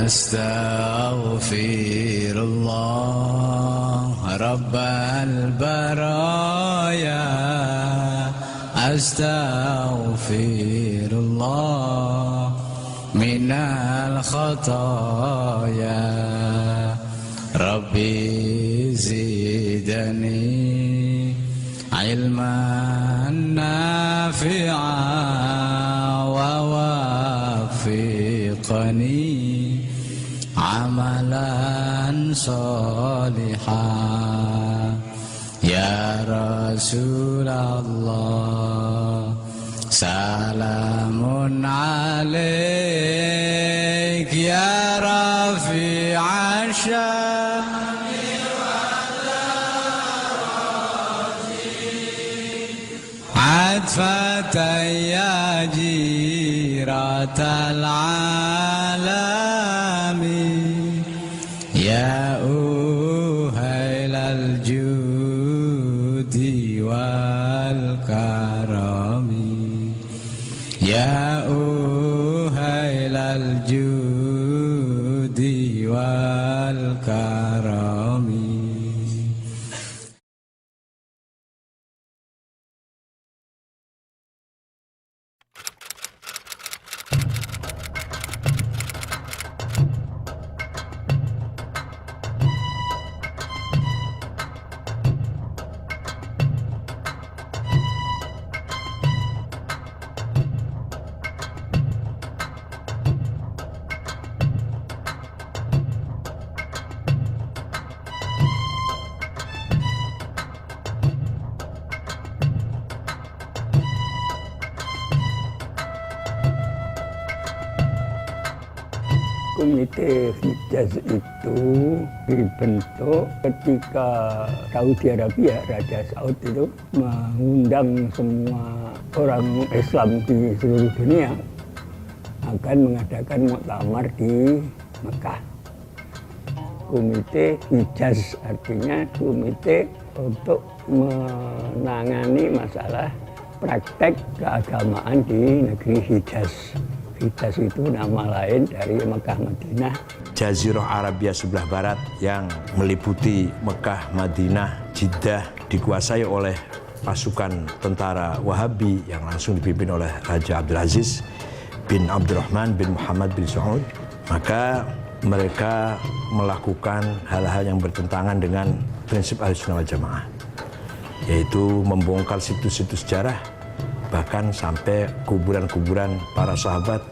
أستغفر الله رب البرايا أستغفر الله من الخطايا ربي زدني علما نافعا ووفقني عملا صالحا يا رسول الله سلام عليك يا رفيع الشان عطفة يا جيرة العالم يا أهيل الجود والكرم يا أهيل الجود والكرم. Komite Hijaz itu dibentuk ketika Saudi Arabia, Raja Saud itu mengundang semua orang Islam di seluruh dunia akan mengadakan muktamar di Mekah. Komite Hijaz artinya komite untuk menangani masalah praktek keagamaan di negeri Hijaz. Hijaz itu nama lain dari Mekah Madinah. Jazirah Arabia sebelah barat yang meliputi Mekah, Madinah, Jeddah dikuasai oleh pasukan tentara Wahabi yang langsung dipimpin oleh Raja Abdul Aziz bin Abdurrahman bin Muhammad bin Saud. Maka mereka melakukan hal-hal yang bertentangan dengan prinsip Ahlussunnah wal Jamaah, yaitu membongkar situs-situs sejarah, bahkan sampai kuburan-kuburan para sahabat.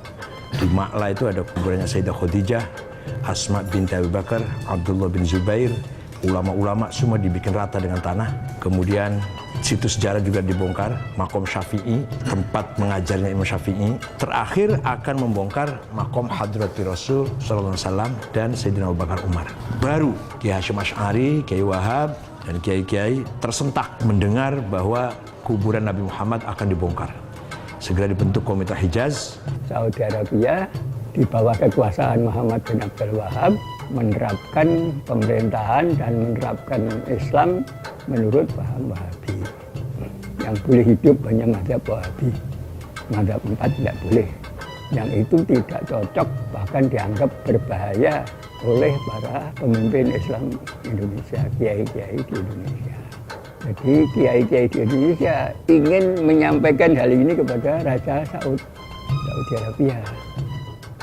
Di Ma'la itu ada kuburannya Sayyidah Khadijah, Asma binti Abu Bakar, Abdullah bin Zubair, ulama-ulama semua dibikin rata dengan tanah. Kemudian situs sejarah juga dibongkar, makom Syafi'i, tempat mengajarnya Imam Syafi'i. Terakhir akan membongkar makom Hadrati Rasul SAW dan Sayyidina Abu Bakar Umar. Baru Kiai Hasyim Asy'ari, Kiai Wahab, dan kiai-kiai tersentak mendengar bahwa kuburan Nabi Muhammad akan dibongkar. Segera dibentuk Komite Hijaz. Saudi Arabia di bawah kekuasaan Muhammad bin Abdul Wahab menerapkan pemerintahan dan menerapkan Islam menurut paham Wahabi. Yang boleh hidup hanya mazhab Wahabi. Mazhab 4 tidak boleh. Yang itu tidak cocok, bahkan dianggap berbahaya oleh para pemimpin Islam Indonesia, kiai-kiai di Indonesia. Jadi kiai-kiai di Indonesia ingin menyampaikan hal ini kepada Raja Saudi Arabia.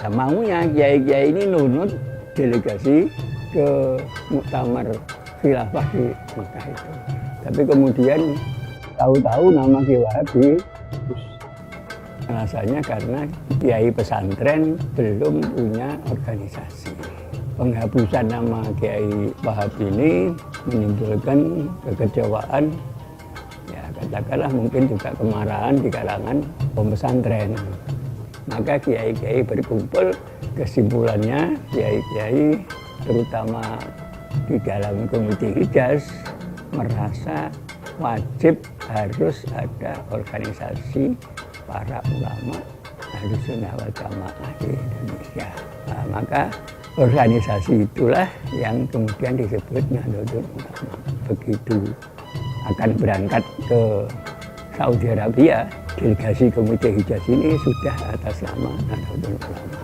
Nah, maunya kiai-kiai ini nunut delegasi ke muktamar khilafah di Mekah itu. Tapi kemudian tahu-tahu nama Kiai Wahabi, alasannya karena kiai pesantren belum punya organisasi. Penghapusan nama Kiai Wahab ini menimbulkan kekecewaan, ya katakanlah mungkin juga kemarahan di kalangan pesantren. Maka kiai-kiai berkumpul, kesimpulannya kiai-kiai terutama di dalam Komite Hijaz merasa wajib harus ada organisasi para ulama Ahlussunnah wal Jamaah di Indonesia. Nah, maka organisasi itulah yang kemudian disebut Nahdlatul Ulama. Begitu akan berangkat ke Saudi Arabia, delegasi Komite Hijaz ini sudah atas nama Nahdlatul Ulama.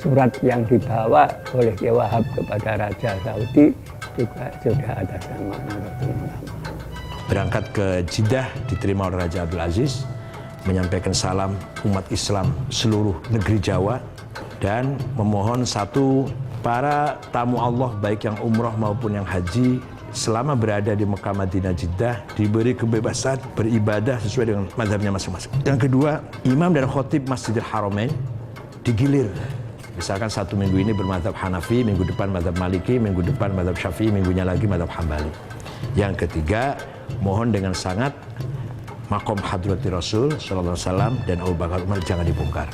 surat yang dibawa oleh Kiai Wahab kepada Raja Saudi juga sudah atas nama Nahdlatul Ulama. Berangkat ke Jeddah diterima oleh Raja Abdul Aziz, menyampaikan salam umat Islam seluruh negeri Jawa dan memohon satu, para tamu Allah baik yang umroh maupun yang haji selama berada di Mekah, Madinah, Jeddah diberi kebebasan beribadah sesuai dengan mazhabnya masing-masing. Yang kedua, imam dan khotib Masjidil Haramain digilir. Misalkan satu minggu ini bermadzhab Hanafi, minggu depan mazhab Maliki, minggu depan mazhab Syafi'i, minggunya lagi mazhab Hambali. Yang ketiga, mohon dengan sangat makom hadrati Rasul sallallahu alaihi wasallam dan Abu Bakar Umar jangan dibongkar.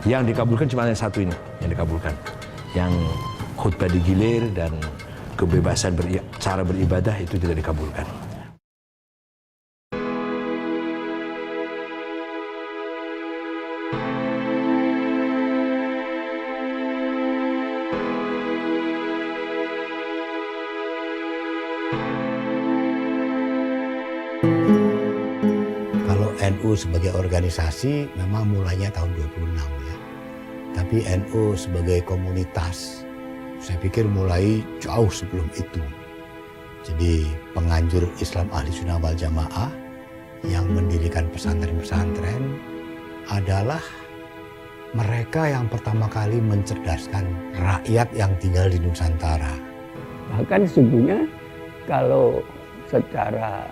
Yang dikabulkan cuma yang satu ini yang dikabulkan. Yang khutbah digilir dan kebebasan cara beribadah itu tidak dikabulkan. Kalau NU sebagai organisasi memang mulainya tahun 26 ya. Tapi NU sebagai komunitas saya pikir mulai jauh sebelum itu. Jadi penganjur Islam Ahli Sunnah wal Jamaah yang mendirikan pesantren-pesantren adalah mereka yang pertama kali mencerdaskan rakyat yang tinggal di Nusantara. Bahkan sesungguhnya kalau secara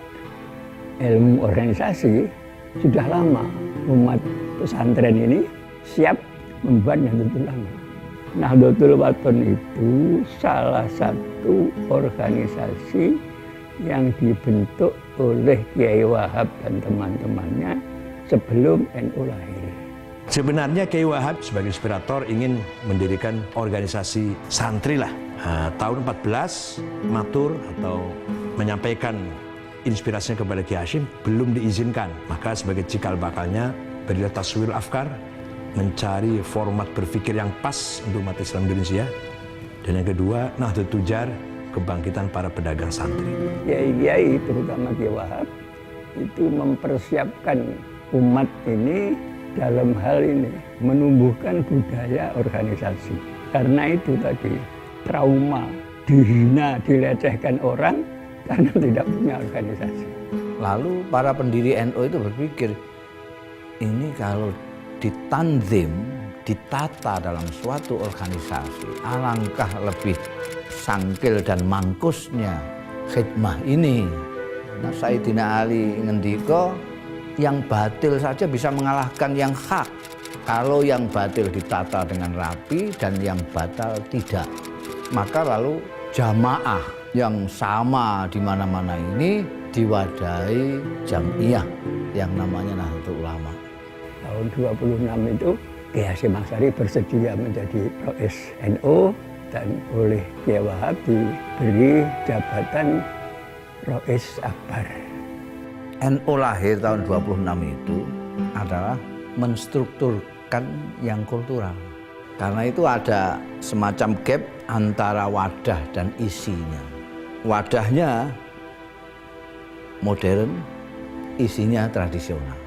ilmu organisasi sudah lama umat pesantren ini siap membuat Nahdlatul Ulama. Nahdlatul Wathon itu salah satu organisasi yang dibentuk oleh Kiai Wahab dan teman-temannya sebelum NU lahir. Sebenarnya Kiai Wahab sebagai inspirator ingin mendirikan organisasi santri lah. Tahun 14 matur atau menyampaikan inspirasinya kepada Kiai Hashim belum diizinkan. Maka sebagai cikal bakalnya berilah taswir afkar, mencari format berpikir yang pas untuk umat Islam Indonesia. Dan yang kedua, Nahdlatul Tujar, kebangkitan para pedagang santri. Kiai-kiai terutama Kiai Wahab itu mempersiapkan umat ini dalam hal ini menumbuhkan budaya organisasi. Karena itu tadi trauma, dihina, dilecehkan orang karena tidak punya organisasi. Lalu para pendiri NU itu berpikir, ini kalau ditanzim, ditata dalam suatu organisasi, alangkah lebih sangkil dan mangkusnya khidmah ini. Nah, Sayyidina Ali ngendika, yang batil saja bisa mengalahkan yang hak. Kalau yang batil ditata dengan rapi dan yang batal tidak. Maka lalu jamaah yang sama di mana-mana ini diwadahi jamiah yang namanya Nahdlatul Ulama. Tahun 26 itu Kiai Hasyim Asy'ari bersedia menjadi Rais NU dan oleh Kiai Wahab diberi jabatan Rais Akbar. NU lahir tahun 26 itu adalah menstrukturkan yang kultural. Karena itu ada semacam gap antara wadah dan isinya. Wadahnya modern, isinya tradisional.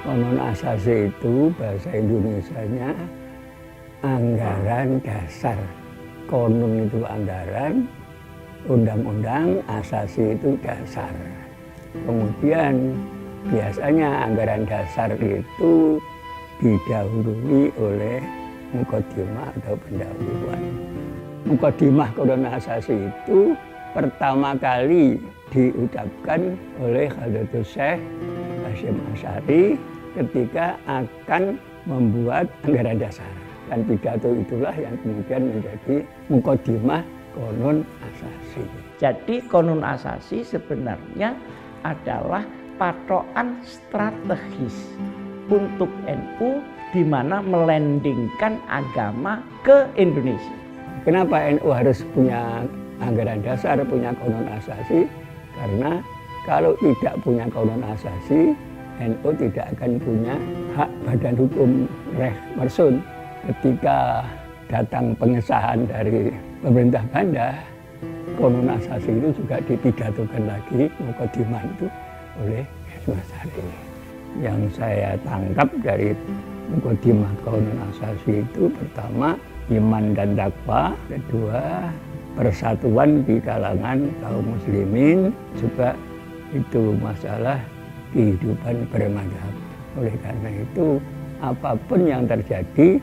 Konon asasi itu bahasa Indonesianya anggaran dasar. Konon itu anggaran, undang-undang, asasi itu dasar. Kemudian biasanya anggaran dasar itu didahului oleh muqaddimah atau pendahuluan. Muqaddimah konon asasi itu pertama kali diucapkan oleh Hadratus Syekh Hasyim Asy'ari ketika akan membuat anggaran dasar. Dan pidato itulah yang kemudian menjadi muqaddimah Qonun Asasi. Jadi Qonun Asasi sebenarnya adalah patokan strategis untuk NU di mana melandingkan agama ke Indonesia. Kenapa NU harus punya anggaran dasar, punya Qonun Asasi? Karena kalau tidak punya Qonun Asasi, NU tidak akan punya hak badan hukum reh marsun. Ketika datang pengesahan dari pemerintah Belanda, kononisasi itu juga dipidatokan lagi mukadimah itu oleh Mas Hari. Yang saya tangkap dari mukadimah kononisasi itu pertama iman dan takwa, kedua persatuan di kalangan kaum muslimin, juga itu masalah kehidupan bermadhab. Oleh karena itu apapun yang terjadi,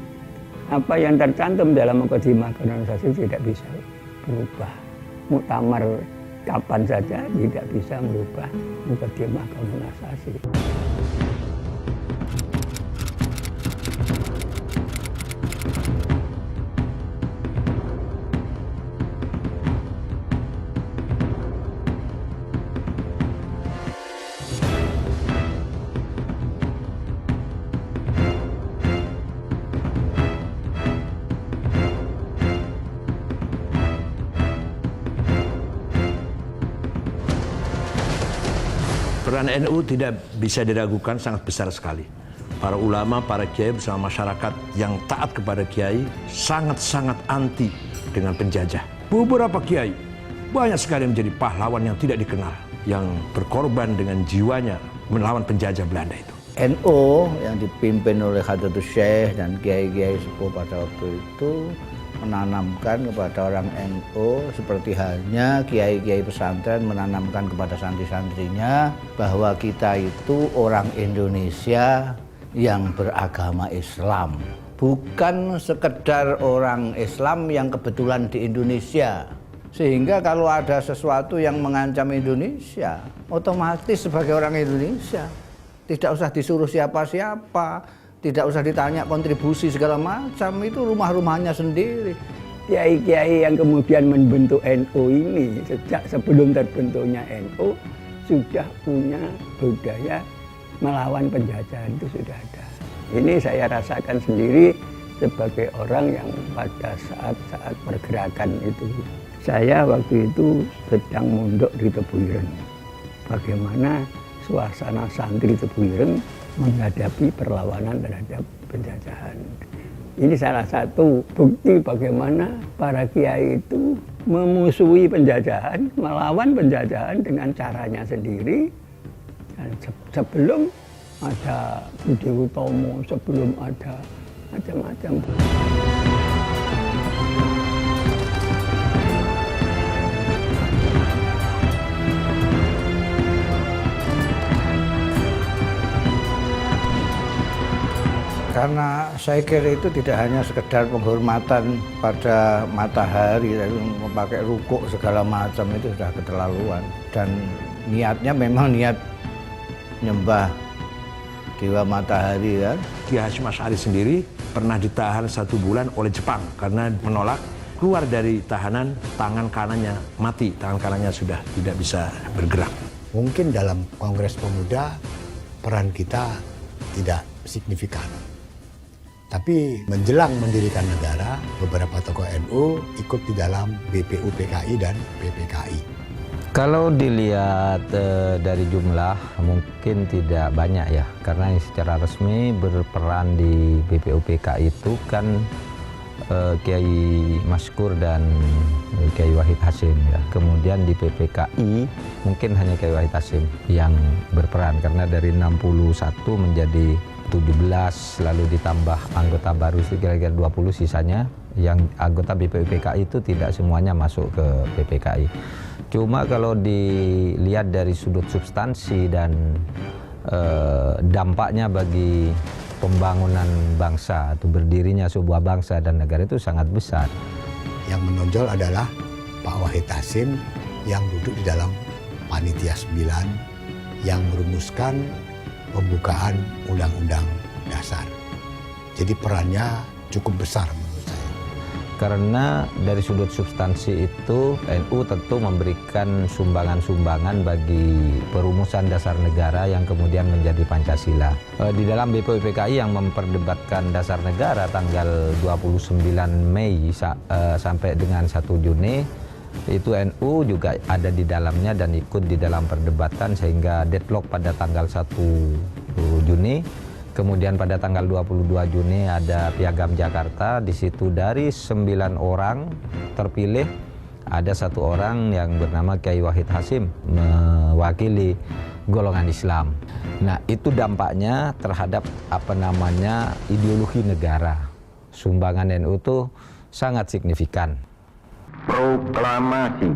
apa yang tercantum dalam mukadimah kononisasi tidak bisa berubah. Muktamar kapan saja tidak bisa merubah mukadimah kononisasi. Peran NU tidak bisa diragukan, sangat besar sekali. Para ulama, para kiai bersama masyarakat yang taat kepada kiai sangat-sangat anti dengan penjajah. Beberapa kiai banyak sekali menjadi pahlawan yang tidak dikenal, yang berkorban dengan jiwanya melawan penjajah Belanda itu. NU yang dipimpin oleh Hadratus Syekh dan kiai-kiai sepuh pada waktu itu menanamkan kepada orang NU seperti halnya kiai-kiai pesantren menanamkan kepada santri-santrinya bahwa kita itu orang Indonesia yang beragama Islam, bukan sekedar orang Islam yang kebetulan di Indonesia. Sehingga kalau ada sesuatu yang mengancam Indonesia, otomatis sebagai orang Indonesia tidak usah disuruh siapa-siapa, tidak usah ditanya kontribusi segala macam, itu rumah-rumahnya sendiri. Kiai-kiai yang kemudian membentuk NU ini sejak sebelum terbentuknya NU sudah punya budaya melawan penjajahan, itu sudah ada. Ini saya rasakan sendiri sebagai orang yang pada saat-saat pergerakan itu. Saya waktu itu sedang mondok di Tebu Ireng. Bagaimana suasana santri Tebu Ireng menghadapi perlawanan terhadap penjajahan. Ini salah satu bukti bagaimana para kiai itu memusuhi penjajahan, melawan penjajahan dengan caranya sendiri. Dan sebelum ada Budi Utomo, sebelum ada macam-macam. Karena saya kira itu tidak hanya sekedar penghormatan pada matahari, lalu memakai rukuk segala macam, itu sudah keterlaluan. Dan niatnya memang niat nyembah dewa matahari kan. Kiai Hasyim Asy'ari sendiri pernah ditahan 1 bulan oleh Jepang karena menolak keluar dari tahanan, tangan kanannya mati, tangan kanannya sudah tidak bisa bergerak. Mungkin dalam Kongres Pemuda peran kita tidak signifikan. Tapi menjelang mendirikan negara, beberapa tokoh NU ikut di dalam BPUPKI dan PPKI. Kalau dilihat dari jumlah mungkin tidak banyak ya, karena yang secara resmi berperan di BPUPKI itu kan Kiai Maskur dan Kiai Wahid Hasyim ya. Kemudian di PPKI mungkin hanya Kiai Wahid Hasyim yang berperan, karena dari 61 menjadi 17, lalu ditambah anggota baru kira-kira 20, sisanya yang anggota BPUPKI itu tidak semuanya masuk ke PPKI. Cuma kalau dilihat dari sudut substansi dan dampaknya bagi pembangunan bangsa atau berdirinya sebuah bangsa dan negara itu sangat besar. Yang menonjol adalah Pak Wahid Hasyim yang duduk di dalam Panitia 9 yang merumuskan pembukaan Undang-Undang Dasar. Jadi perannya cukup besar menurut saya. Karena dari sudut substansi itu NU tentu memberikan sumbangan-sumbangan bagi perumusan dasar negara yang kemudian menjadi Pancasila. Di dalam BPUPKI yang memperdebatkan dasar negara tanggal 29 Mei sampai dengan 1 Juni, itu NU juga ada di dalamnya dan ikut di dalam perdebatan sehingga deadlock pada tanggal 1 Juni. Kemudian pada tanggal 22 Juni ada Piagam Jakarta. Di situ dari 9 orang terpilih ada satu orang yang bernama Kiai Wahid Hasyim mewakili golongan Islam. Nah, itu dampaknya terhadap ideologi negara. Sumbangan NU itu sangat signifikan. Proklamasi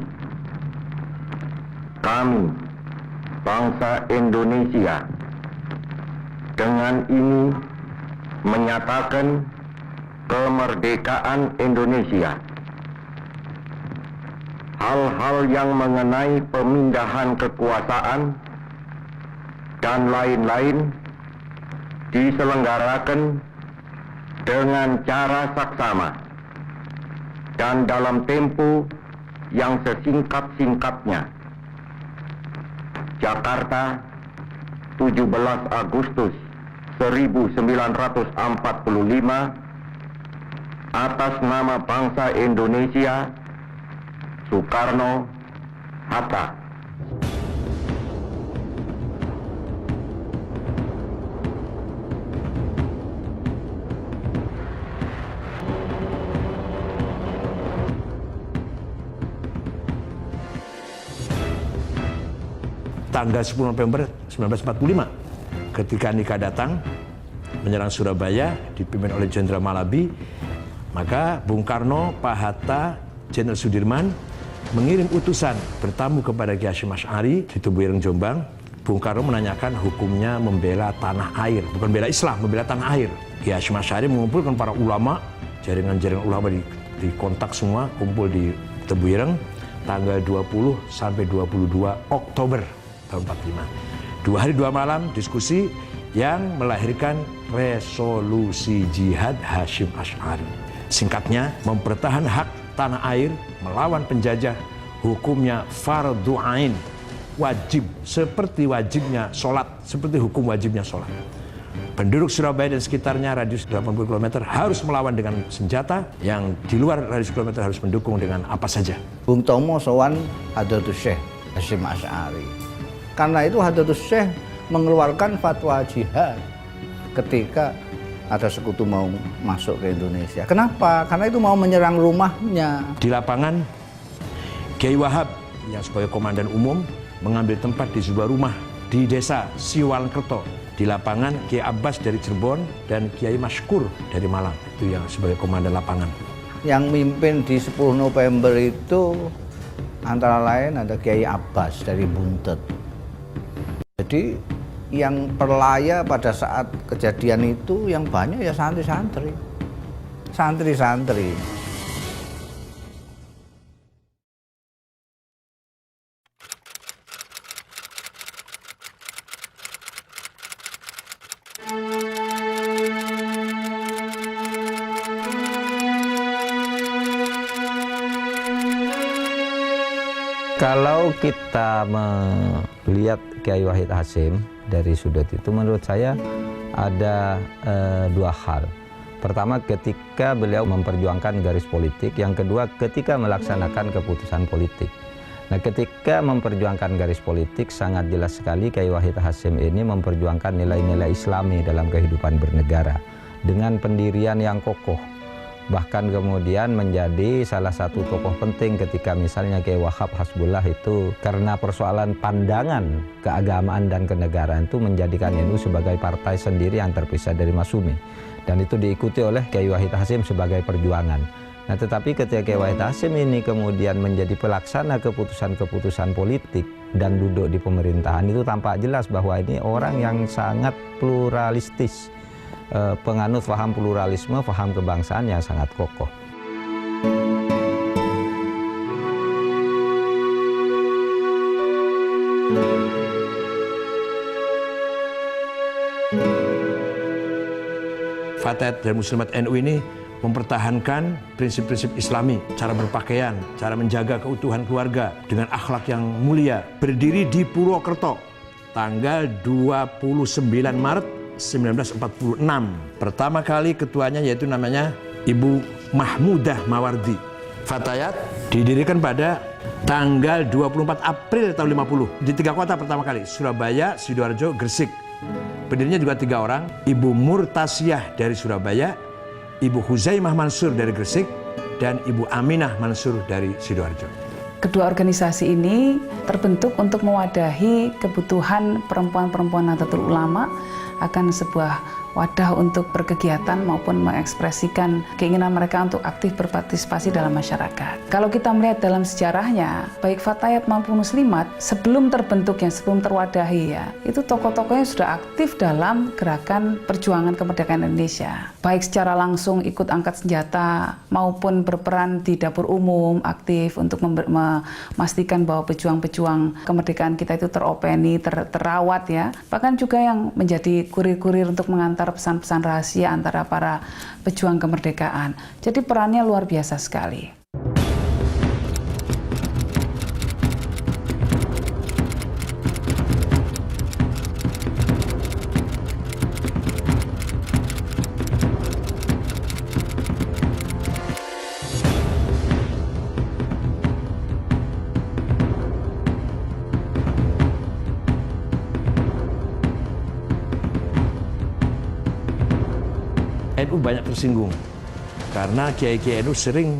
kami bangsa Indonesia dengan ini menyatakan kemerdekaan Indonesia. Hal-hal yang mengenai pemindahan kekuasaan dan lain-lain diselenggarakan dengan cara saksama dan dalam tempo yang sesingkat-singkatnya. Jakarta, 17 Agustus 1945, atas nama bangsa Indonesia, Soekarno, Hatta. Tanggal 10 November 1945, ketika Nika datang menyerang Surabaya dipimpin oleh Jenderal Malabi, maka Bung Karno, Pak Hatta, Jenderal Sudirman mengirim utusan bertamu kepada Kiai Hasyim Asy'ari di Tebuireng, Jombang. Bung Karno menanyakan hukumnya membela tanah air, bukan bela Islam, membela tanah air. Kiai Hasyim Asy'ari mengumpulkan para ulama, jaringan-jaringan ulama di kontak semua, kumpul di Tebuireng tanggal 20 sampai 22 Oktober tahun 45. 2 hari 2 malam diskusi yang melahirkan resolusi jihad Hasyim Asy'ari. Singkatnya, mempertahankan hak tanah air melawan penjajah, hukumnya fardhu ain, wajib, seperti wajibnya sholat, seperti hukum wajibnya sholat. Penduduk Surabaya dan sekitarnya radius 80 km harus melawan dengan senjata, yang di luar radius kilometer harus mendukung dengan apa saja. Bung Tomo sowan Hadratus Syekh Hasyim Asy'ari. Karena itu Hadratus Syekh mengeluarkan fatwa jihad ketika ada sekutu mau masuk ke Indonesia. Kenapa? Karena itu mau menyerang rumahnya. Di lapangan, Kiai Wahab yang sebagai komandan umum mengambil tempat di sebuah rumah di desa Siwalkerto. Di lapangan, Kiai Abbas dari Cirebon dan Kiai Maskur dari Malang, itu yang sebagai komandan lapangan. Yang mimpin di 10 November itu antara lain ada Kiai Abbas dari Buntet. Jadi yang perlaya pada saat kejadian itu yang banyak ya santri-santri. Santri-santri. Kalau kita melihat Kiai Wahid Hasyim dari sudut itu, menurut saya ada 2 hal. Pertama, ketika beliau memperjuangkan garis politik. Yang kedua, ketika melaksanakan keputusan politik. Nah, ketika memperjuangkan garis politik, sangat jelas sekali Kiai Wahid Hasyim ini memperjuangkan nilai-nilai Islami dalam kehidupan bernegara dengan pendirian yang kokoh. Bahkan kemudian menjadi salah satu tokoh penting ketika misalnya Kiai Wahab Hasbullah itu karena persoalan pandangan keagamaan dan kenegaraan itu menjadikan NU sebagai partai sendiri yang terpisah dari Masyumi. Dan itu diikuti oleh Kiai Wahid Hasyim sebagai perjuangan. Nah, tetapi ketika Kiai Wahid Hasyim ini kemudian menjadi pelaksana keputusan-keputusan politik dan duduk di pemerintahan, itu tampak jelas bahwa ini orang yang sangat pluralistis. Penganut paham pluralisme, paham kebangsaan yang sangat kokoh. Fatayat dan Muslimat NU ini mempertahankan prinsip-prinsip Islami, cara berpakaian, cara menjaga keutuhan keluarga dengan akhlak yang mulia. Berdiri di Purwokerto, tanggal 29 Maret 1946. Pertama kali ketuanya yaitu namanya Ibu Mahmudah Mawardi. Fatayat didirikan pada tanggal 24 April tahun 50 di 3 kota pertama kali, Surabaya, Sidoarjo, Gresik. Pendirinya juga 3 orang, Ibu Murtasiyah dari Surabaya, Ibu Huzaimah Mansur dari Gresik, dan Ibu Aminah Mansur dari Sidoarjo. Kedua organisasi ini terbentuk untuk mewadahi kebutuhan perempuan-perempuan Nahdlatul Ulama akan sebuah wadah untuk berkegiatan maupun mengekspresikan keinginan mereka untuk aktif berpartisipasi dalam masyarakat. Kalau kita melihat dalam sejarahnya, baik Fatayat maupun Muslimat sebelum terbentuknya, sebelum terwadahi ya, itu tokoh-tokohnya sudah aktif dalam gerakan perjuangan kemerdekaan Indonesia. Baik secara langsung ikut angkat senjata maupun berperan di dapur umum, aktif untuk memastikan bahwa pejuang-pejuang kemerdekaan kita itu teropeni, terawat ya. Bahkan juga yang menjadi kurir-kurir untuk mengantar pesan-pesan rahasia antara para pejuang kemerdekaan. Jadi perannya luar biasa sekali. NU banyak tersinggung karena kiai-kiai NU sering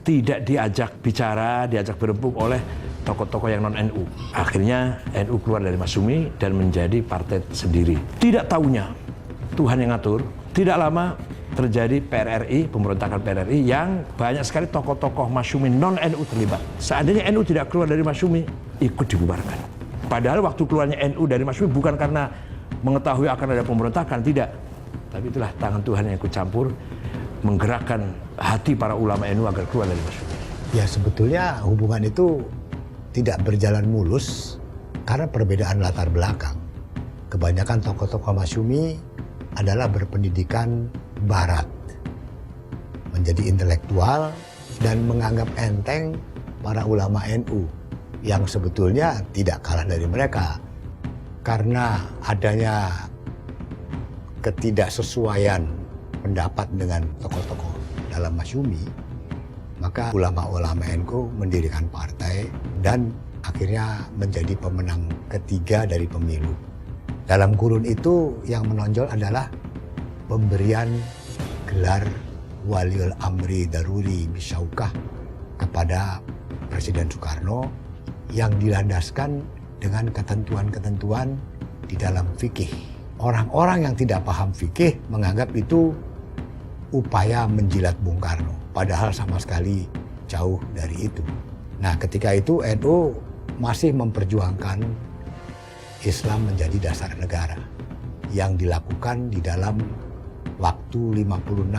tidak diajak bicara, diajak berembuk oleh tokoh-tokoh yang non-NU. Akhirnya NU keluar dari Masyumi dan menjadi partai sendiri. Tidak tahunya Tuhan yang ngatur, tidak lama terjadi PRRI, pemberontakan PRRI yang banyak sekali tokoh-tokoh Masyumi non-NU terlibat. Seandainya NU tidak keluar dari Masyumi, ikut dibubarkan. Padahal waktu keluarnya NU dari Masyumi bukan karena mengetahui akan ada pemberontakan, tidak. Tapi itulah tangan Tuhan yang ikut campur, menggerakkan hati para ulama NU agar keluar dari Masyumi. Ya sebetulnya hubungan itu tidak berjalan mulus karena perbedaan latar belakang. Kebanyakan tokoh-tokoh Masyumi adalah berpendidikan barat, menjadi intelektual dan menganggap enteng para ulama NU yang sebetulnya tidak kalah dari mereka. Karena adanya ketidaksesuaian pendapat dengan tokoh-tokoh dalam Masyumi, maka ulama-ulama NU mendirikan partai dan akhirnya menjadi pemenang ketiga dari pemilu. Dalam kurun itu yang menonjol adalah pemberian gelar Waliul Amri Daruri Bisyaukah kepada Presiden Soekarno yang dilandaskan dengan ketentuan-ketentuan di dalam fikih. Orang-orang yang tidak paham fikih menganggap itu upaya menjilat Bung Karno, padahal sama sekali jauh dari itu. Nah, ketika itu NU masih memperjuangkan Islam menjadi dasar negara yang dilakukan di dalam waktu 56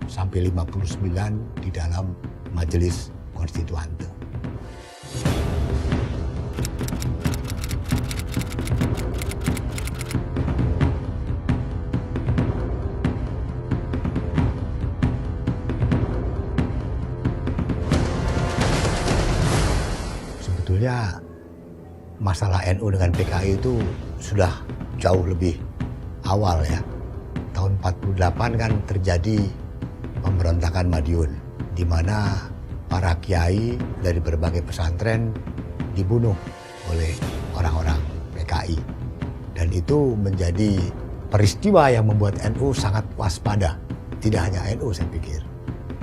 sampai 59 di dalam Majelis Konstituante. Sebetulnya masalah NU dengan PKI itu sudah jauh lebih awal ya. Tahun 48 kan terjadi pemberontakan Madiun, di mana para kiai dari berbagai pesantren dibunuh oleh orang-orang PKI. Dan itu menjadi peristiwa yang membuat NU sangat waspada. Tidak hanya NU saya pikir,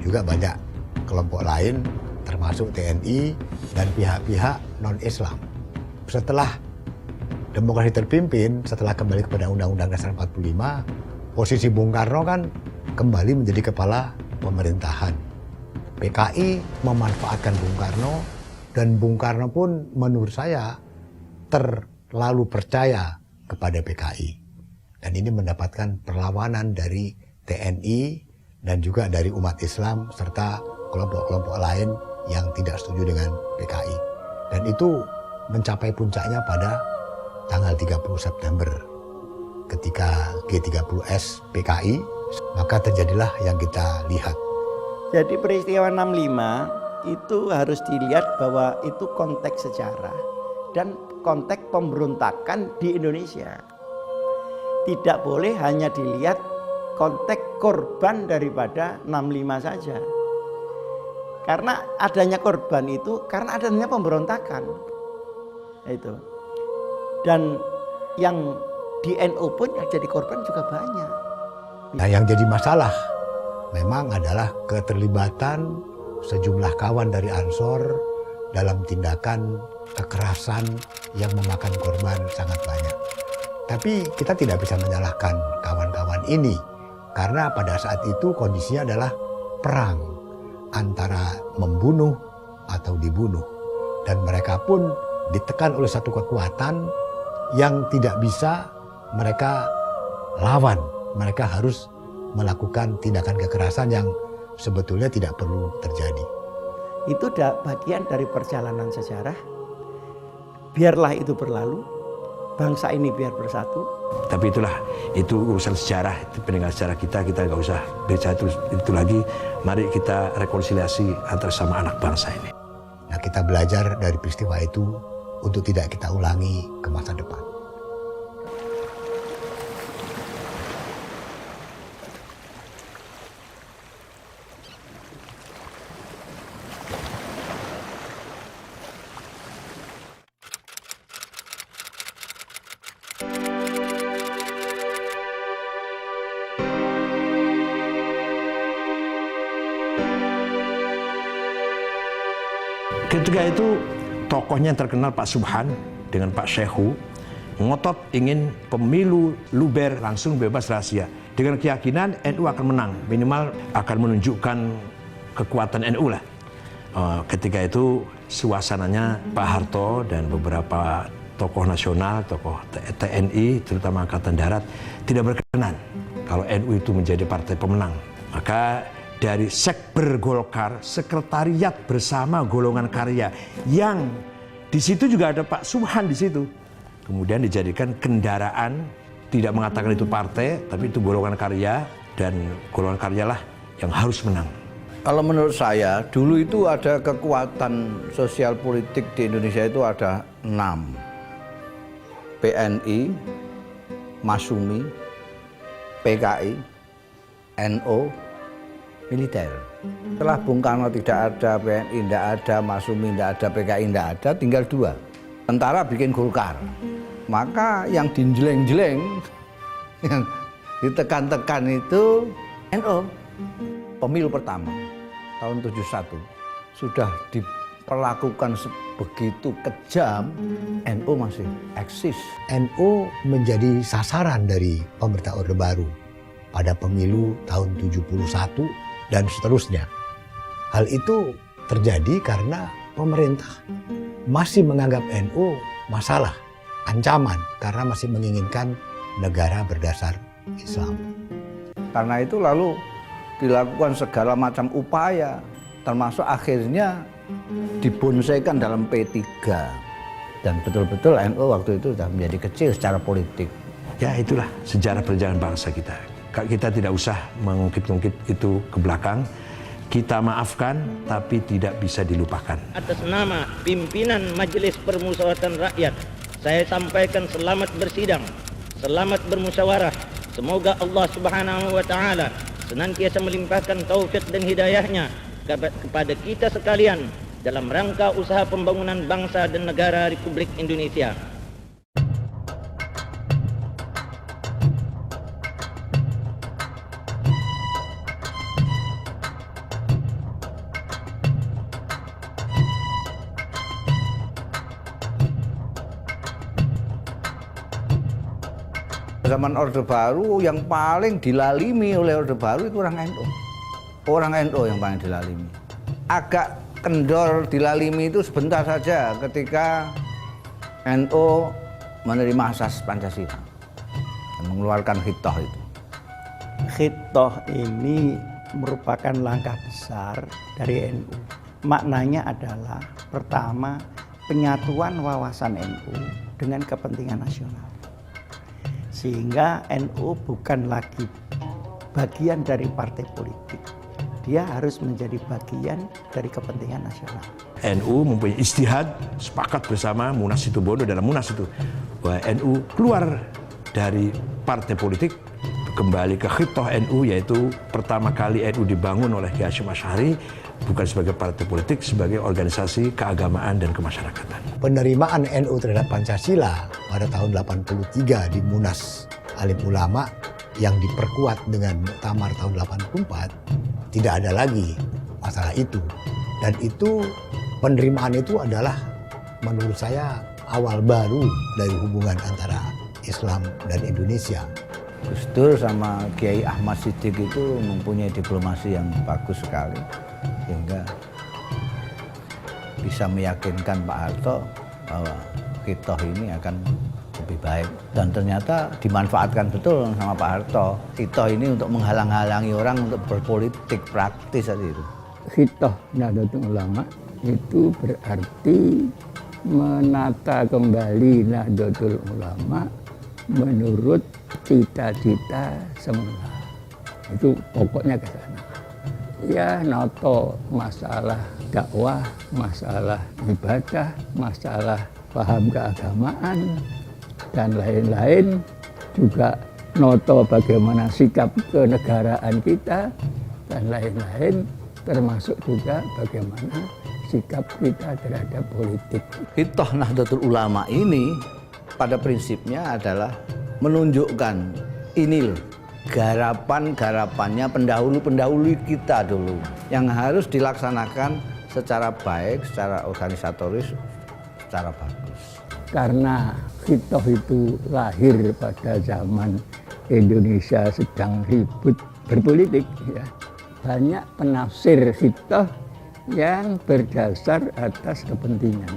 juga banyak kelompok lain termasuk TNI dan pihak-pihak non-Islam. Setelah demokrasi terpimpin, setelah kembali kepada Undang-Undang Dasar 45, posisi Bung Karno kan kembali menjadi kepala pemerintahan. PKI memanfaatkan Bung Karno, dan Bung Karno pun menurut saya terlalu percaya kepada PKI. Dan ini mendapatkan perlawanan dari TNI dan juga dari umat Islam serta kelompok-kelompok lain yang tidak setuju dengan PKI. Dan itu mencapai puncaknya pada tanggal 30 September ketika G30S PKI, maka terjadilah yang kita lihat. Jadi peristiwa 65 itu harus dilihat bahwa itu konteks sejarah dan konteks pemberontakan di Indonesia. Tidak boleh hanya dilihat konteks korban daripada 65 saja. Karena adanya korban itu karena adanya pemberontakan. Itu. Dan yang di NU pun yang jadi korban juga banyak. Nah, yang jadi masalah memang adalah keterlibatan sejumlah kawan dari Ansor dalam tindakan kekerasan yang memakan korban sangat banyak. Tapi kita tidak bisa menyalahkan kawan-kawan ini karena pada saat itu kondisinya adalah perang antara membunuh atau dibunuh. Dan mereka pun ditekan oleh satu kekuatan yang tidak bisa mereka lawan. Mereka harus melakukan tindakan kekerasan yang sebetulnya tidak perlu terjadi. Itu bagian dari perjalanan sejarah. Biarlah itu berlalu, bangsa ini biar bersatu. Tapi itu urusan sejarah, itu peninggalan sejarah kita nggak usah baca itu lagi. Mari kita rekonsiliasi antara sama anak bangsa ini. Nah, kita belajar dari peristiwa itu untuk tidak kita ulangi ke masa depan. Ketika itu tokohnya yang terkenal Pak Subhan dengan Pak Syekhu ngotot ingin pemilu luber langsung bebas rahasia dengan keyakinan NU akan menang, minimal akan menunjukkan kekuatan NU lah. Ketika itu suasananya Pak Harto dan beberapa tokoh nasional, tokoh TNI terutama Angkatan Darat tidak berkenan kalau NU itu menjadi partai pemenang. Maka dari Sekber Golkar, sekretariat bersama golongan karya yang di situ juga ada Pak Subhan di situ. Kemudian dijadikan kendaraan, tidak mengatakan itu partai, tapi itu golongan karya dan golongan karyalah yang harus menang. Kalau menurut saya, dulu itu ada kekuatan sosial politik di Indonesia itu ada 6. PNI, Masyumi, PKI, NU, militer. Setelah Bung Karno tidak ada, PNI tidak ada, Masyumi tidak ada, PKI tidak ada, tinggal 2. Tentara bikin Golkar. Maka yang dijeleng-jeleng, yang ditekan-tekan itu NU. Pemilu pertama tahun 71 sudah diperlakukan begitu kejam, NU masih eksis. NU menjadi sasaran dari pemerintah Orde Baru pada pemilu tahun 71 dan seterusnya. Hal itu terjadi karena pemerintah masih menganggap NU masalah, ancaman, karena masih menginginkan negara berdasar Islam. Karena itu lalu dilakukan segala macam upaya, termasuk akhirnya dibonsaikan dalam P3. Dan betul-betul NU waktu itu sudah menjadi kecil secara politik. Ya itulah sejarah perjalanan bangsa kita. Kita tidak usah mengungkit-ungkit itu ke belakang. Kita maafkan, tapi tidak bisa dilupakan. Atas nama pimpinan Majelis Permusyawaratan Rakyat, saya sampaikan selamat bersidang, selamat bermusyawarah. Semoga Allah Subhanahu wa Ta'ala senantiasa melimpahkan taufik dan hidayahnya kepada kita sekalian dalam rangka usaha pembangunan bangsa dan negara Republik Indonesia. Zaman Orde Baru yang paling dilalimi oleh Orde Baru itu orang NU. Orang NU yang paling dilalimi. Agak kendor dilalimi itu sebentar saja ketika NU menerima asas Pancasila dan mengeluarkan Khitoh itu. Khitoh ini merupakan langkah besar dari NU. Maknanya adalah pertama penyatuan wawasan NU dengan kepentingan nasional. Sehingga NU bukan lagi bagian dari partai politik. Dia harus menjadi bagian dari kepentingan nasional. NU mempunyai ijtihad, sepakat bersama Munas Situbondo dalam Munas itu, bahwa NU keluar dari partai politik, kembali ke khitoh NU, yaitu pertama kali NU dibangun oleh Kiai Hasyim Asy'ari bukan sebagai partai politik, sebagai organisasi keagamaan dan kemasyarakatan. Penerimaan NU terhadap Pancasila pada tahun 83 di Munas Alim Ulama yang diperkuat dengan Muktamar tahun 84, tidak ada lagi masalah itu. Dan itu penerimaan itu adalah menurut saya awal baru dari hubungan antara Islam dan Indonesia. Gus Dur sama Kiai Ahmad Siddiq itu mempunyai diplomasi yang bagus sekali, sehingga bisa meyakinkan Pak Harto bahwa Hitoh ini akan lebih baik. Dan ternyata dimanfaatkan betul sama Pak Harto. Hitoh ini untuk menghalang-halangi orang untuk berpolitik praktis saja itu. Hitoh Nahdlatul Ulama itu berarti menata kembali Nahdlatul Ulama menurut cita-cita semula. Itu pokoknya ke sana. Ya, noto masalah dakwah, masalah ibadah, masalah paham keagamaan, dan lain-lain. Juga noto bagaimana sikap kenegaraan kita, dan lain-lain, termasuk juga bagaimana sikap kita terhadap politik. Hitoh Nahdlatul Ulama ini pada prinsipnya adalah menunjukkan ini loh, garapan-garapannya pendahulu-pendahulu kita dulu yang harus dilaksanakan secara baik, secara organisatoris, secara bagus. Karena Hitoh itu lahir pada zaman Indonesia sedang ribut berpolitik, ya. Banyak penafsir Hitoh yang berdasar atas kepentingan.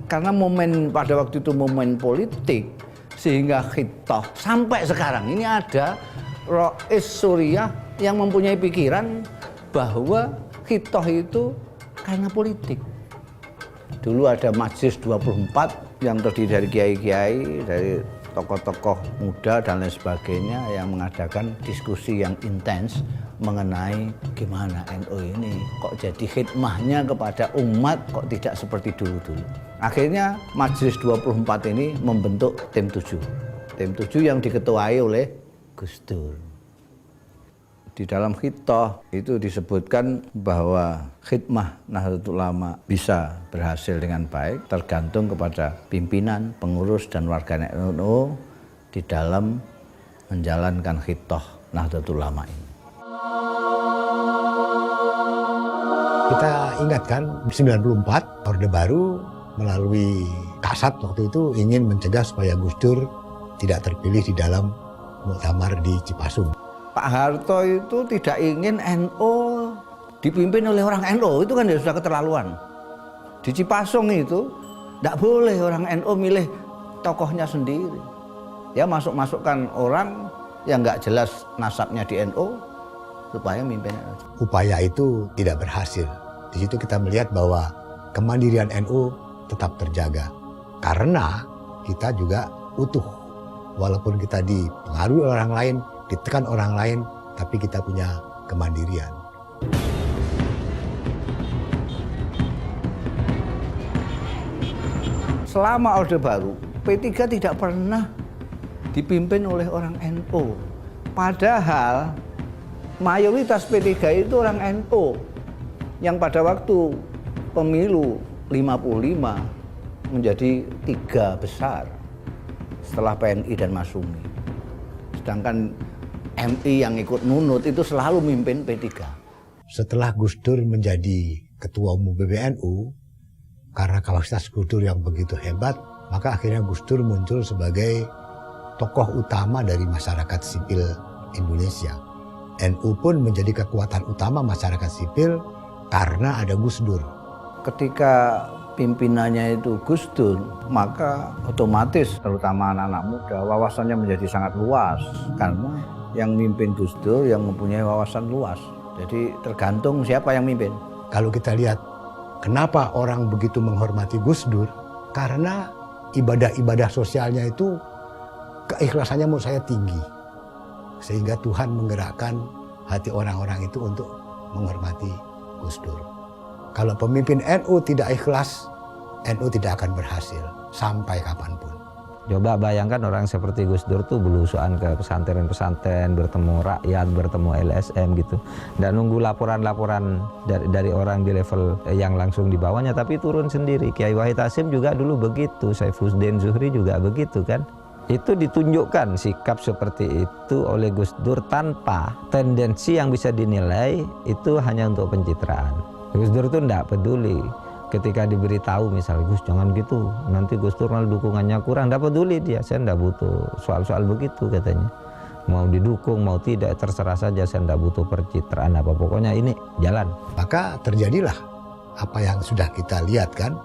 Karena momen pada waktu itu momen politik, sehingga Hitoh sampai sekarang ini ada Rois Suriah yang mempunyai pikiran bahwa Hitoh itu karena politik. Dulu ada Majelis 24 yang terdiri dari kiai-kiai, dari tokoh-tokoh muda dan lain sebagainya yang mengadakan diskusi yang intens mengenai gimana NU ini kok jadi khidmahnya kepada umat kok tidak seperti dulu-dulu. Akhirnya Majelis 24 ini membentuk tim 7. Tim 7 yang diketuai oleh Gus Dur. Di dalam Hitoh itu disebutkan bahwa khidmah Nahdlatul Ulama bisa berhasil dengan baik tergantung kepada pimpinan, pengurus dan warga NU di dalam menjalankan Hitoh Nahdlatul Ulama ini. Kita ingatkan 94 Orde Baru melalui Kasat waktu itu ingin mencegah supaya Gus Dur tidak terpilih di dalam muktamar di Cipasung. Pak Harto itu tidak ingin NU dipimpin oleh orang NU, itu kan sudah keterlaluan. Di Cipasung itu tidak boleh orang NU milih tokohnya sendiri. Ya masukkan orang yang nggak jelas nasabnya di NU supaya mimpin NU. Upaya itu tidak berhasil. Di situ kita melihat bahwa kemandirian NU tetap terjaga karena kita juga utuh. Walaupun kita dipengaruhi orang lain, ditekan orang lain, tapi kita punya kemandirian. Selama Orde Baru, P3 tidak pernah dipimpin oleh orang NU. Padahal mayoritas P3 itu orang NU yang pada waktu pemilu 55 menjadi 3 besar setelah PNI dan Masyumi. Sedangkan MI yang ikut nunut itu selalu mimpin P3. Setelah Gus Dur menjadi ketua umum PBNU, karena kapasitas Gus Dur yang begitu hebat, maka akhirnya Gus Dur muncul sebagai tokoh utama dari masyarakat sipil Indonesia. NU pun menjadi kekuatan utama masyarakat sipil karena ada Gus Dur. Ketika pimpinannya itu Gus Dur, maka otomatis terutama anak-anak muda wawasannya menjadi sangat luas karena yang mimpin Gus Dur yang mempunyai wawasan luas. Jadi tergantung siapa yang mimpin. Kalau kita lihat kenapa orang begitu menghormati Gus Dur, karena ibadah-ibadah sosialnya itu keikhlasannya menurut saya tinggi. Sehingga Tuhan menggerakkan hati orang-orang itu untuk menghormati Gus Dur. Kalau pemimpin NU tidak ikhlas, NU tidak akan berhasil sampai kapanpun. Coba bayangkan orang seperti Gus Dur tuh belusuan ke pesantren-pesantren, bertemu rakyat, bertemu LSM gitu. Dan nunggu laporan-laporan dari orang di level yang langsung di bawahnya, tapi turun sendiri. Kiai Wahid Hasyim juga dulu begitu, Saifuddin Zuhri juga begitu kan. Itu ditunjukkan sikap seperti itu oleh Gus Dur tanpa tendensi yang bisa dinilai itu hanya untuk pencitraan. Gus Dur itu tidak peduli ketika diberitahu misalnya, Gus jangan gitu, nanti Gus Dur malah dukungannya kurang. Tidak peduli dia, saya tidak butuh soal-soal begitu katanya. Mau didukung, mau tidak, terserah saja, saya tidak butuh percitraan apa. Pokoknya ini jalan. Maka terjadilah apa yang sudah kita lihat kan,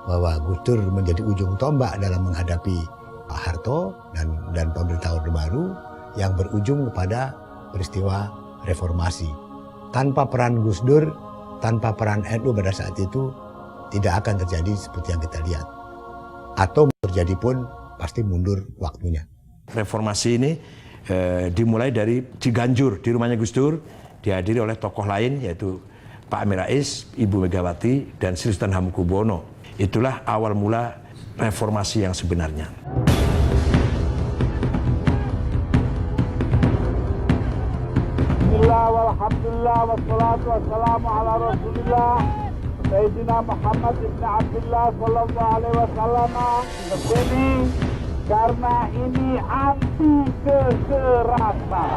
bahwa Gus Dur menjadi ujung tombak dalam menghadapi Pak Harto dan pemerintah Orde Baru yang berujung kepada peristiwa reformasi. Tanpa peran Gus Dur, tanpa peran NU pada saat itu, tidak akan terjadi seperti yang kita lihat. Atau terjadi pun pasti mundur waktunya. Reformasi ini dimulai dari Ciganjur, di rumahnya Gus Dur, dihadiri oleh tokoh lain yaitu Pak Amin Rais, Ibu Megawati, dan Sri Sultan Hamengkubuwono. Itulah awal mula reformasi yang sebenarnya. Alhamdulillah wassalatu wassalamu ala Rasulillah Sayyidina Muhammad ibn Abdullah sallallahu alaihi wasallam. Kesini karena ini anti kekerasan.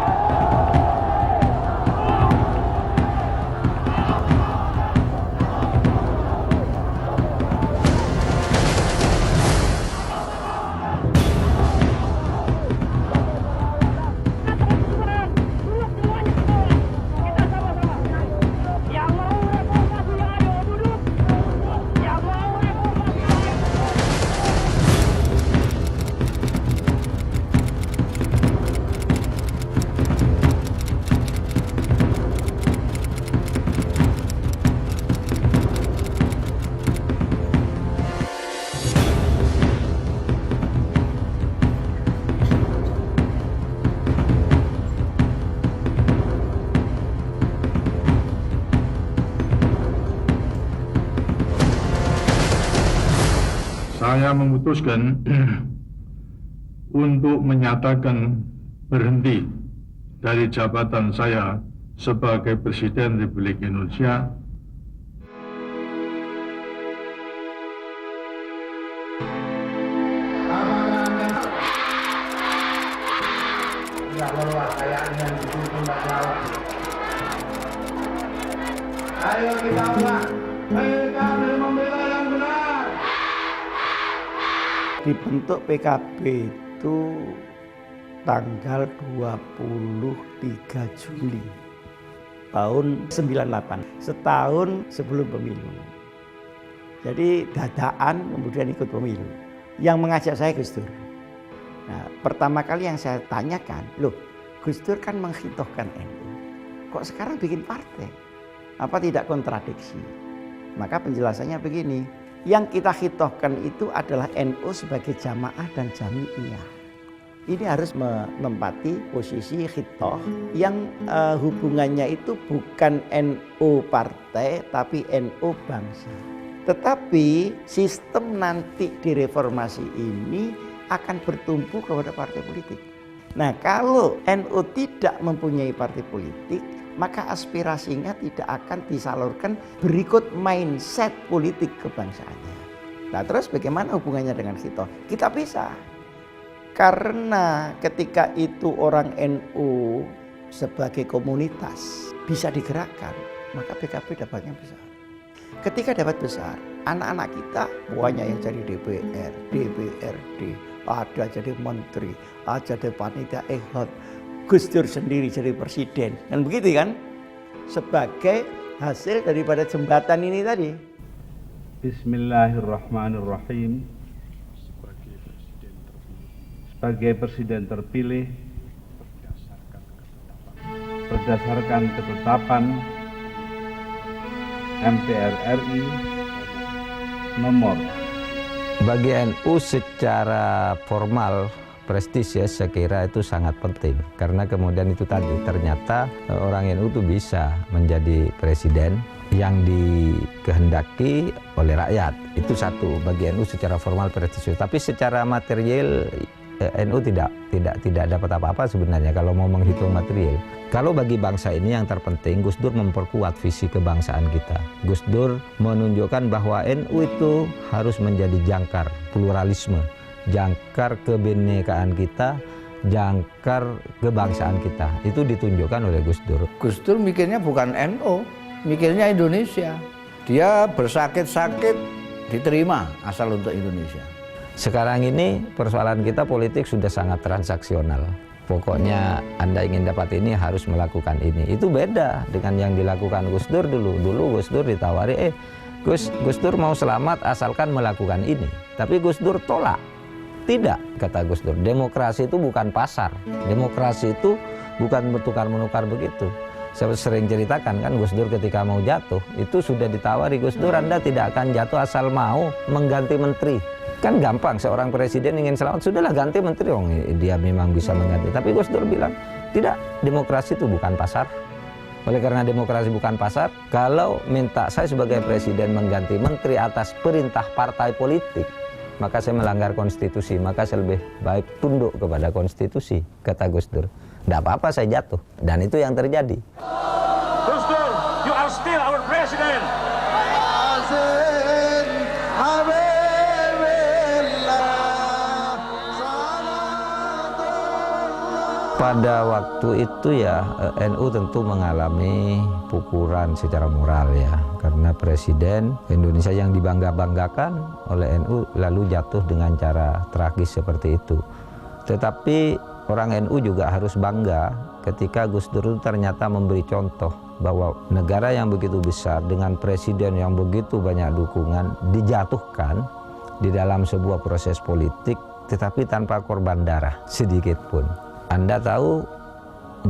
Saya memutuskan untuk menyatakan berhenti dari jabatan saya sebagai Presiden Republik Indonesia. Ayo kita ulang, PKB membela yang benar. Dibentuk PKB itu tanggal 23 Juli tahun 98, setahun sebelum pemilu. Jadi dadaan kemudian ikut pemilu. Yang mengajak saya Gus Dur. Nah, pertama kali yang saya tanyakan, loh Gus Dur kan menghitohkan NU, kok sekarang bikin partai? Apa tidak kontradiksi? Maka penjelasannya begini, yang kita hitohkan itu adalah NU sebagai jamaah dan jami'iyah. Ini harus menempati posisi hitoh yang hubungannya itu bukan NU partai tapi NU bangsa. Tetapi sistem nanti di reformasi ini akan bertumpu kepada partai politik. Nah, kalau NU tidak mempunyai partai politik, maka aspirasinya tidak akan disalurkan berikut mindset politik kebangsaannya. Nah, terus bagaimana hubungannya dengan hitoh? Kita bisa. Karena ketika itu orang NU sebagai komunitas bisa digerakkan, maka PKB dapatnya besar. Ketika dapat besar, anak-anak kita banyak yang jadi DPR, DPRD, ada jadi menteri, ada jadi panitia ehod, Gus Dur sendiri jadi presiden, kan begitu kan? Sebagai hasil daripada jembatan ini tadi. Bismillahirrahmanirrahim. Sebagai presiden terpilih berdasarkan ketetapan MPR RI nomor. Bagi NU secara formal prestis ya, saya kira itu sangat penting karena kemudian itu tadi ternyata orang NU itu bisa menjadi presiden yang dikehendaki oleh rakyat. Itu satu, bagi NU secara formal prestisius, tapi secara material NU tidak dapat apa-apa sebenarnya kalau mau menghitung material. Kalau bagi bangsa ini yang terpenting, Gus Dur memperkuat visi kebangsaan kita. Gus Dur menunjukkan bahwa NU itu harus menjadi jangkar pluralisme jangkar kebinekaan kita, jangkar kebangsaan kita. Itu ditunjukkan oleh Gus Dur. Gus Dur mikirnya bukan NU, mikirnya Indonesia. Dia bersakit-sakit diterima asal untuk Indonesia. Sekarang ini persoalan kita politik sudah sangat transaksional. Pokoknya Anda ingin dapat ini harus melakukan ini. Itu beda dengan yang dilakukan Gus Dur dulu. Dulu Gus Dur ditawari, Gus Dur mau selamat asalkan melakukan ini. Tapi Gus Dur tolak. Tidak, kata Gus Dur. Demokrasi itu bukan pasar. Demokrasi itu bukan bertukar-menukar begitu. Saya sering ceritakan kan Gus Dur ketika mau jatuh, itu sudah ditawari, Gus Dur Anda tidak akan jatuh asal mau mengganti menteri. Kan gampang, seorang presiden ingin selamat, sudahlah ganti menteri, dia memang bisa mengganti. Tapi Gus Dur bilang, tidak, demokrasi itu bukan pasar. Oleh karena demokrasi bukan pasar, kalau minta saya sebagai presiden mengganti menteri atas perintah partai politik, maka saya melanggar konstitusi, maka saya lebih baik tunduk kepada konstitusi, kata Gus Dur. Tidak apa-apa saya jatuh, dan itu yang terjadi. Gus Dur, you are still our president. Pada waktu itu ya NU tentu mengalami pukulan secara moral ya, karena presiden Indonesia yang dibangga-banggakan oleh NU lalu jatuh dengan cara tragis seperti itu. Tetapi orang NU juga harus bangga ketika Gus Dur itu ternyata memberi contoh bahwa negara yang begitu besar dengan presiden yang begitu banyak dukungan dijatuhkan di dalam sebuah proses politik tetapi tanpa korban darah sedikit pun. Anda tahu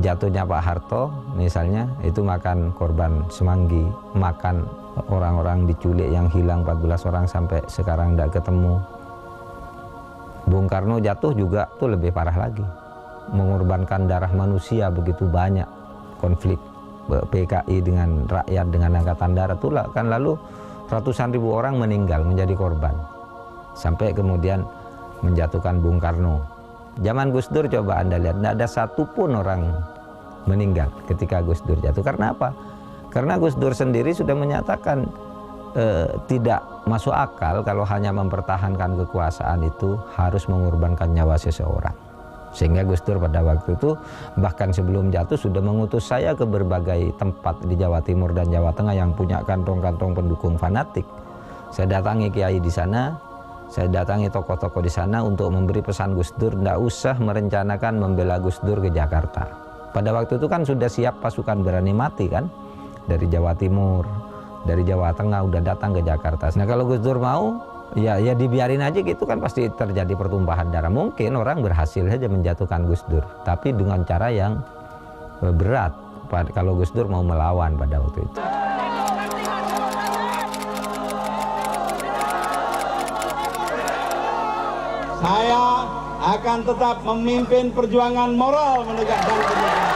jatuhnya Pak Harto misalnya itu makan korban Semanggi, makan orang-orang diculik yang hilang 14 orang sampai sekarang tidak ketemu. Bung Karno jatuh juga tuh lebih parah lagi, mengorbankan darah manusia begitu banyak, konflik PKI dengan rakyat dengan angkatan darat itulah kan, lalu ratusan ribu orang meninggal menjadi korban sampai kemudian menjatuhkan Bung Karno. Zaman Gus Dur coba Anda lihat, tidak ada satupun orang meninggal ketika Gus Dur jatuh. Karena apa? Karena Gus Dur sendiri sudah menyatakan tidak masuk akal kalau hanya mempertahankan kekuasaan itu harus mengorbankan nyawa seseorang. Sehingga Gus Dur pada waktu itu bahkan sebelum jatuh sudah mengutus saya ke berbagai tempat di Jawa Timur dan Jawa Tengah yang punya kantong-kantong pendukung fanatik. Saya datangi kiai di sana, saya datangi tokoh-tokoh di sana untuk memberi pesan Gus Dur, tidak usah merencanakan membela Gus Dur ke Jakarta. Pada waktu itu kan sudah siap pasukan berani mati kan, dari Jawa Timur, dari Jawa Tengah udah datang ke Jakarta. Nah kalau Gus Dur mau, ya dibiarin aja gitu kan pasti terjadi pertumpahan darah. Mungkin orang berhasil saja menjatuhkan Gus Dur, tapi dengan cara yang berat. Kalau Gus Dur mau melawan pada waktu itu. Saya akan tetap memimpin perjuangan moral menegakkan kebenaran.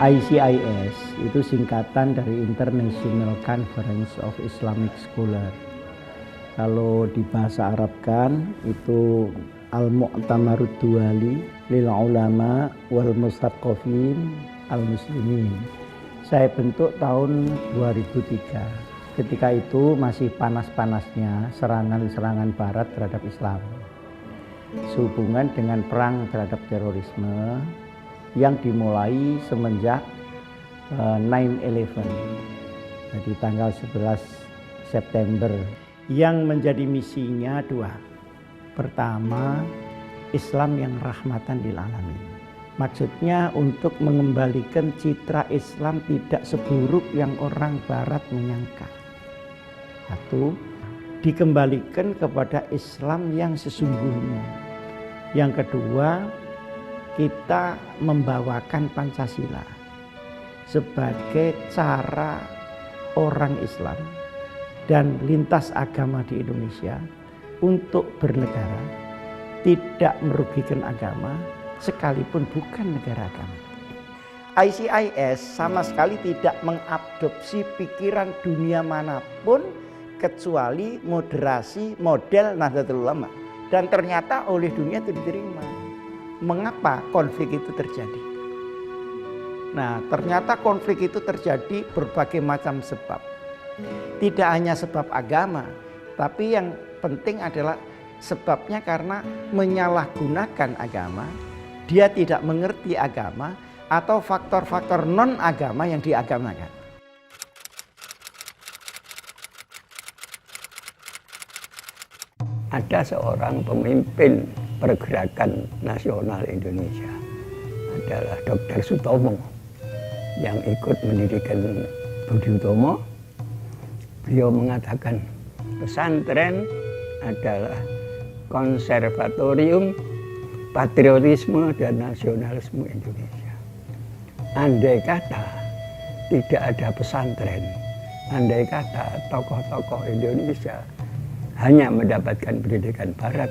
ICIS itu singkatan dari International Conference of Islamic Scholars. Kalau di bahasa Arab kan itu Al-Mu'tamarud Duwali lil Ulama wal Mustaqofin al-Muslimin. Saya bentuk tahun 2003. Ketika itu masih panas-panasnya serangan-serangan barat terhadap Islam. Sehubungan dengan perang terhadap terorisme yang dimulai semenjak 9/11. Jadi tanggal 11 September yang menjadi misinya dua. Pertama, Islam yang rahmatan lil alamin. Maksudnya untuk mengembalikan citra Islam tidak seburuk yang orang barat menyangka. Satu, dikembalikan kepada Islam yang sesungguhnya. Yang kedua, kita membawakan Pancasila sebagai cara orang Islam dan lintas agama di Indonesia untuk bernegara, tidak merugikan agama, sekalipun bukan negara agama. ICIS sama sekali tidak mengadopsi pikiran dunia manapun kecuali moderasi model Nahdlatul Ulama. Dan ternyata oleh dunia itu diterima. mengapa konflik itu terjadi. Nah, ternyata konflik itu terjadi berbagai macam sebab. Tidak hanya sebab agama, tapi yang penting adalah sebabnya karena menyalahgunakan agama, dia tidak mengerti agama, atau faktor-faktor non-agama yang diagamakan. Ada seorang pemimpin pergerakan nasional Indonesia, adalah Dr. Sutomo, yang ikut mendirikan Budi Utomo. Beliau mengatakan pesantren adalah konservatorium patriotisme dan nasionalisme Indonesia. Andai kata tidak ada pesantren, andai kata tokoh-tokoh Indonesia hanya mendapatkan pendidikan barat,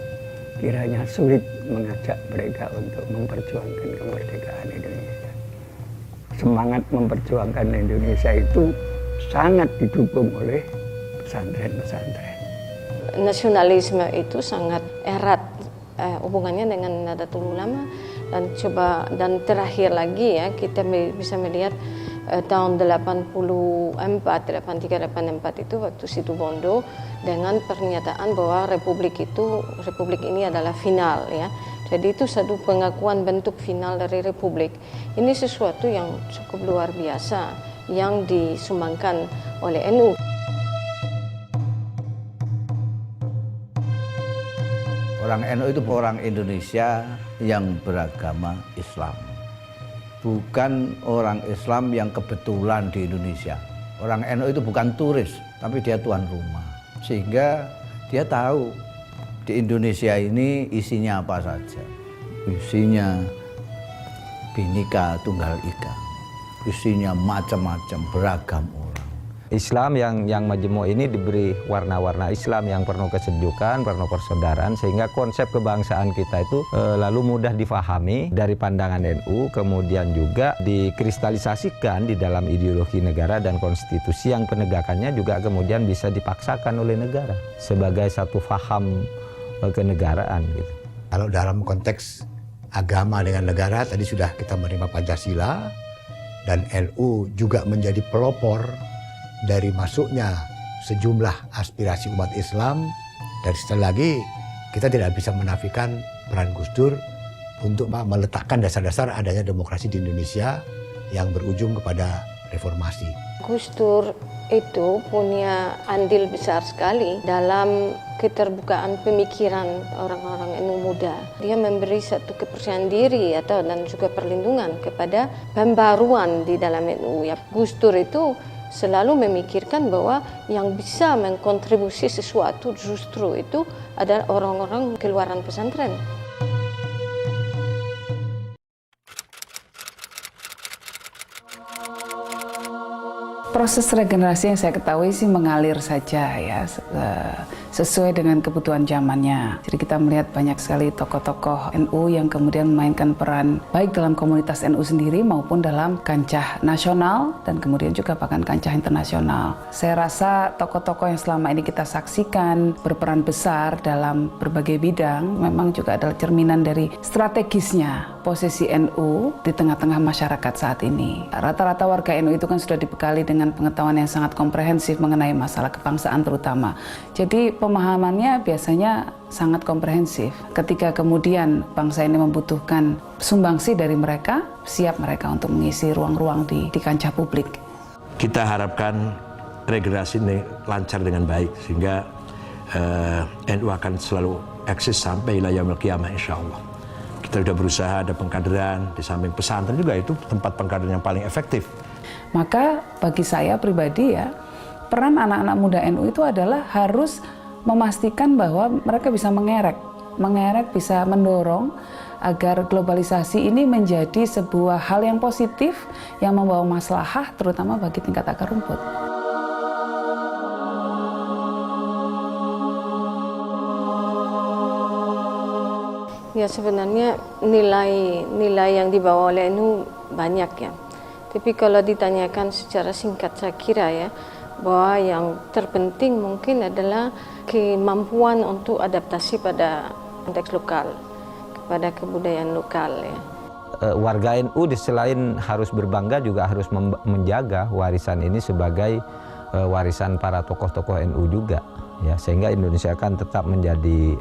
kiranya sulit mengajak mereka untuk memperjuangkan kemerdekaan Indonesia. Semangat memperjuangkan Indonesia itu sangat didukung oleh pesantren-pesantren. Nasionalisme itu sangat erat hubungannya dengan Nahdlatul Ulama, dan terakhir lagi ya kita bisa melihat tahun 83-84 itu waktu Situbondo dengan pernyataan bahwa republik ini adalah final ya. Jadi itu satu pengakuan bentuk final dari republik. Ini sesuatu yang cukup luar biasa yang disumbangkan oleh NU. Orang NU itu orang Indonesia yang beragama Islam. Bukan orang Islam yang kebetulan di Indonesia. Orang NU itu bukan turis, tapi dia tuan rumah. Sehingga dia tahu di Indonesia ini isinya apa saja. Isinya Bhinneka Tunggal Ika. Isinya macam-macam, beragam orang. Islam yang majemuk ini diberi warna-warna Islam yang penuh kesejukan, penuh persaudaraan, sehingga konsep kebangsaan kita itu lalu mudah difahami dari pandangan NU, kemudian juga dikristalisasikan di dalam ideologi negara dan konstitusi yang penegakannya juga kemudian bisa dipaksakan oleh negara sebagai satu faham kenegaraan gitu. Kalau dalam konteks agama dengan negara, tadi sudah kita menerima Pancasila, dan NU juga menjadi pelopor dari masuknya sejumlah aspirasi umat Islam. Dan sekali lagi kita tidak bisa menafikan peran Gus Dur untuk meletakkan dasar-dasar adanya demokrasi di Indonesia yang berujung kepada reformasi. Gus Dur itu punya andil besar sekali dalam keterbukaan pemikiran orang-orang NU muda. Dia memberi satu kepercayaan diri dan juga perlindungan kepada pembaruan di dalam NU. Ya, Gus Dur itu selalu memikirkan bahwa yang bisa mengkontribusi sesuatu justru itu adalah orang-orang keluaran pesantren. Proses regenerasi yang saya ketahui sih mengalir saja ya, sesuai dengan kebutuhan zamannya. Jadi kita melihat banyak sekali tokoh-tokoh NU yang kemudian memainkan peran baik dalam komunitas NU sendiri maupun dalam kancah nasional dan kemudian juga bahkan kancah internasional. Saya rasa tokoh-tokoh yang selama ini kita saksikan berperan besar dalam berbagai bidang memang juga adalah cerminan dari strategisnya posisi NU di tengah-tengah masyarakat saat ini. Rata-rata warga NU itu kan sudah dibekali dengan pengetahuan yang sangat komprehensif mengenai masalah kebangsaan terutama. Jadi pemahamannya biasanya sangat komprehensif. Ketika kemudian bangsa ini membutuhkan sumbangsi dari mereka, siap mereka untuk mengisi ruang-ruang di kancah publik. Kita harapkan regenerasi ini lancar dengan baik sehingga NU akan selalu eksis sampai ila yaumil qiyamah insyaallah. Kita sudah berusaha ada pengkaderan, di samping pesantren juga itu tempat pengkaderan yang paling efektif. Maka bagi saya pribadi ya, peran anak-anak muda NU itu adalah harus memastikan bahwa mereka bisa mengerek bisa mendorong agar globalisasi ini menjadi sebuah hal yang positif yang membawa maslahah terutama bagi tingkat akar rumput. Ya sebenarnya nilai yang dibawa oleh NU banyak ya. Tapi kalau ditanyakan secara singkat saya kira ya bahwa yang terpenting mungkin adalah kemampuan untuk adaptasi pada konteks lokal. pada kebudayaan lokal ya. Warga NU selain harus berbangga juga harus menjaga warisan ini sebagai warisan para tokoh-tokoh NU juga. Ya, sehingga Indonesia akan tetap menjadi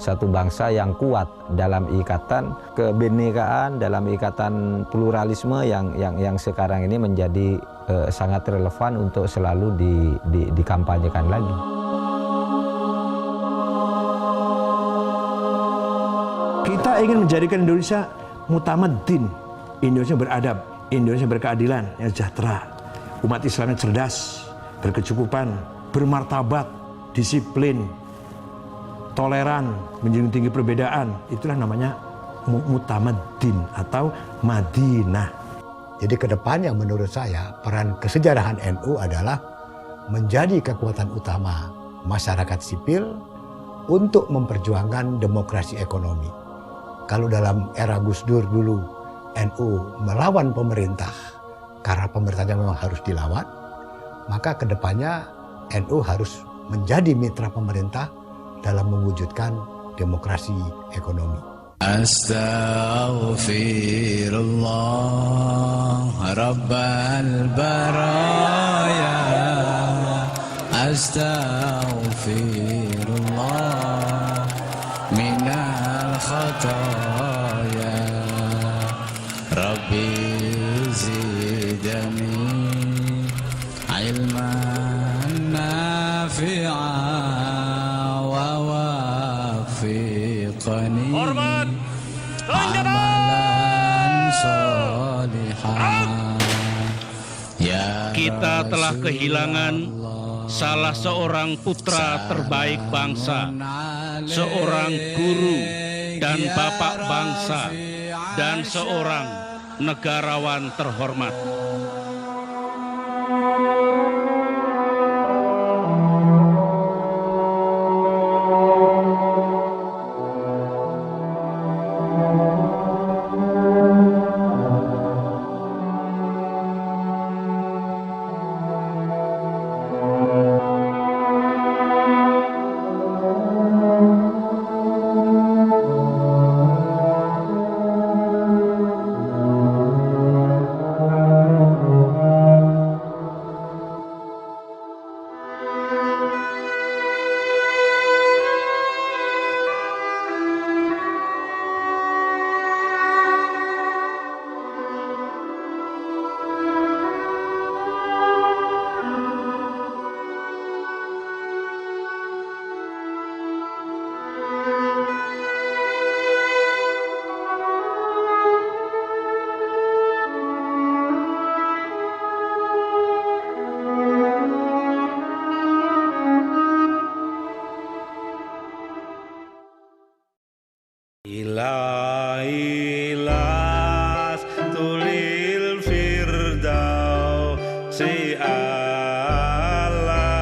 satu bangsa yang kuat dalam ikatan kebinekaan, dalam ikatan pluralisme yang sekarang ini menjadi sangat relevan untuk selalu dikampanyekan lagi. Kita ingin menjadikan Indonesia mutamaddin, Indonesia beradab, Indonesia berkeadilan, yang sejahtera, umat Islamnya cerdas, berkecukupan, bermartabat, disiplin, toleran, menjunjung tinggi perbedaan. Itulah namanya mutamaddin atau Madinah. Jadi ke depannya menurut saya peran kesejarahan NU adalah menjadi kekuatan utama masyarakat sipil untuk memperjuangkan demokrasi ekonomi. Kalau dalam era Gus Dur dulu NU melawan pemerintah karena pemerintahnya memang harus dilawan, maka ke depannya NU harus menjadi mitra pemerintah dalam mewujudkan demokrasi ekonomi. Astaghfirullah Rabbal baraya, Astaghfirullah minal khataya, Rabbi zidani ilman nafi'a wa wafiqani amalan sholihan. Kita telah kehilangan salah seorang putra terbaik bangsa, seorang guru dan bapak bangsa, dan seorang negarawan terhormat. Ilailas tulil firdausi ala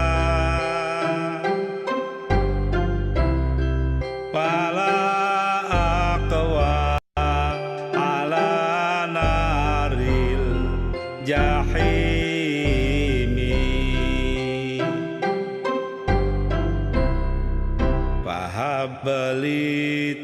pala aqwa ala naril jahimi pahabali